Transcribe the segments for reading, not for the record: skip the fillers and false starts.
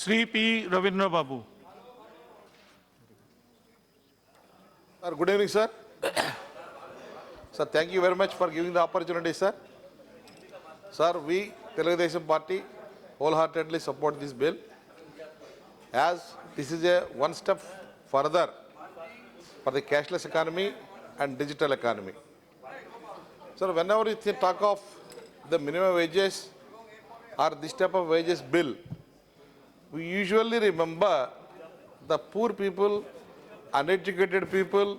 Sri P. Ravindra Babu. Sir, good evening, sir. Sir, thank you very much for giving the opportunity, sir. Sir, we, Telugu Party, wholeheartedly support this bill, as this is a one step further for the cashless economy and digital economy. Sir, whenever you talk of the minimum wages or this type of wages bill, we usually remember the poor people, uneducated people,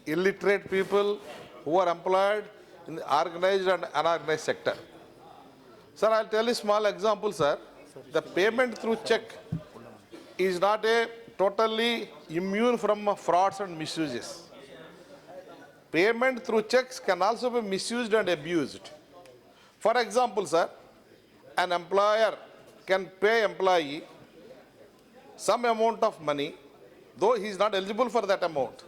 illiterate people who are employed in the organized and unorganized sector. Sir, I'll tell you a small example, sir. The payment through check is not a totally immune from frauds and misuses. Payment through checks can also be misused and abused. For example, sir, an employer can pay employee some amount of money, though he is not eligible for that amount.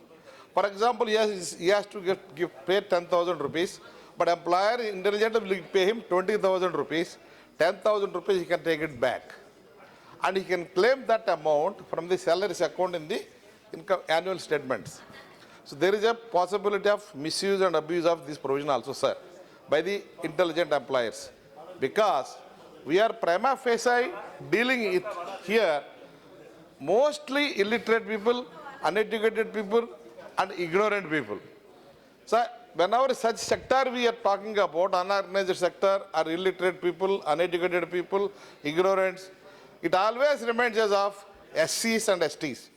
For example, he has to pay 10,000 rupees, but employer intelligent will pay him 20,000 rupees. 10,000 rupees he can take it back. And he can claim that amount from the salaries account in the income annual statements. So there is a possibility of misuse and abuse of this provision also, sir, by the intelligent employers. Because we are prima facie dealing with here mostly illiterate people, uneducated people, and ignorant people. So whenever such sector we are talking about, unorganized sector or illiterate people, uneducated people, ignorance, it always reminds us of SCs and STs.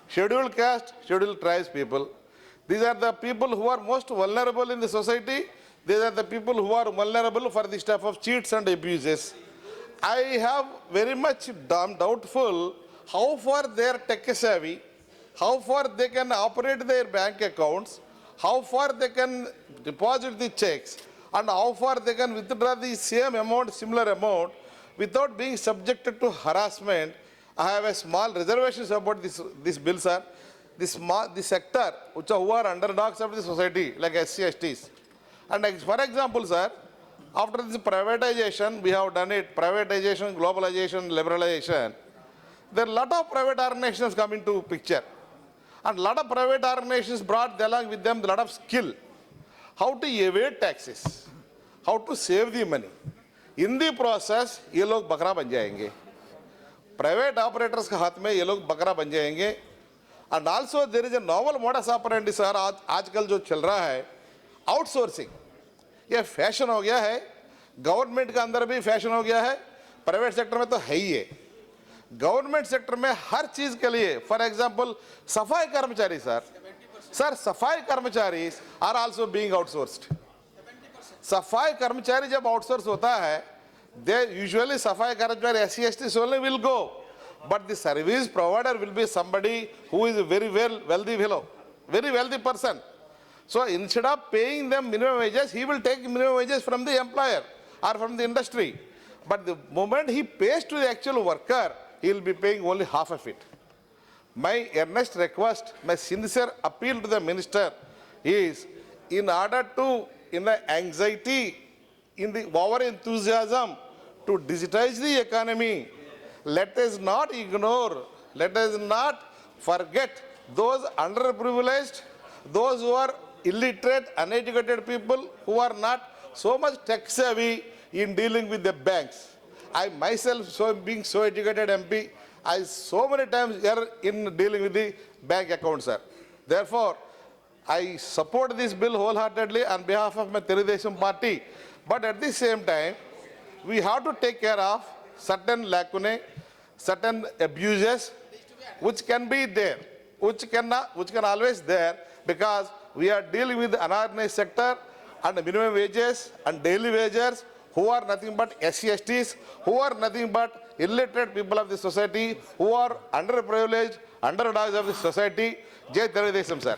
Scheduled caste, scheduled tribes people. These are the people who are most vulnerable in the society. These are the people who are vulnerable for this type of cheats and abuses. I have very much doubtful how far they are tech savvy, how far they can operate their bank accounts, how far they can deposit the checks, and how far they can withdraw the same amount, similar amount, without being subjected to harassment. I have a small reservations about this bill, sir. This sector, who are underdogs of the society, like SC, STs. And for example, sir, after this privatization, we have done it, privatization, globalization, liberalization. There are a lot of private organizations come into picture. And a lot of private organizations brought along with them a lot of skill. How to evade taxes, how to save the money. In the process, ये लोग बकरा बन जाएंगे. Private operators के हाथ में ये लोग बकरा बन जाएंगे. And also there is a novel modus operandi, sir, आजकल जो चल रहा है, outsourcing. ये फैशन हो गया है, गवर्नमेंट के अंदर भी फैशन हो गया है, प्राइवेट सेक्टर में तो है ही है. गवर्नमेंट सेक्टर में हर चीज के लिए, फॉर एग्जांपल सफाई कर्मचारी, सर सफाई कर्मचारी आर आल्सो बीइंग आउटसोर्स्ड. सफाई कर्मचारी जब आउटसोर्स होता है, दे यूजुअली सफाई कर्मचारी SC, ST only will go, but the service provider will be somebody who is a very wealthy fellow, very wealthy person. So instead of paying them minimum wages, he will take minimum wages from the employer or from the industry. But the moment he pays to the actual worker, he will be paying only half of it. My earnest request, my sincere appeal to the minister is, in order to, in the anxiety, in the over enthusiasm to digitize the economy, let us not ignore, let us not forget those underprivileged, those who are illiterate, uneducated people who are not so much tech savvy in dealing with the banks. I myself, being so educated MP, I so many times here in dealing with the bank accounts, sir. Therefore, I support this bill wholeheartedly on behalf of my Telugu Party. But at the same time, we have to take care of certain lacunae, certain abuses, which can be there, which can always there, because we are dealing with the unorganized sector and minimum wages and daily wages, who are nothing but SC, STs, who are nothing but illiterate people of the society, who are underprivileged, underdogs of the society. Jai Telugu Desam, sir.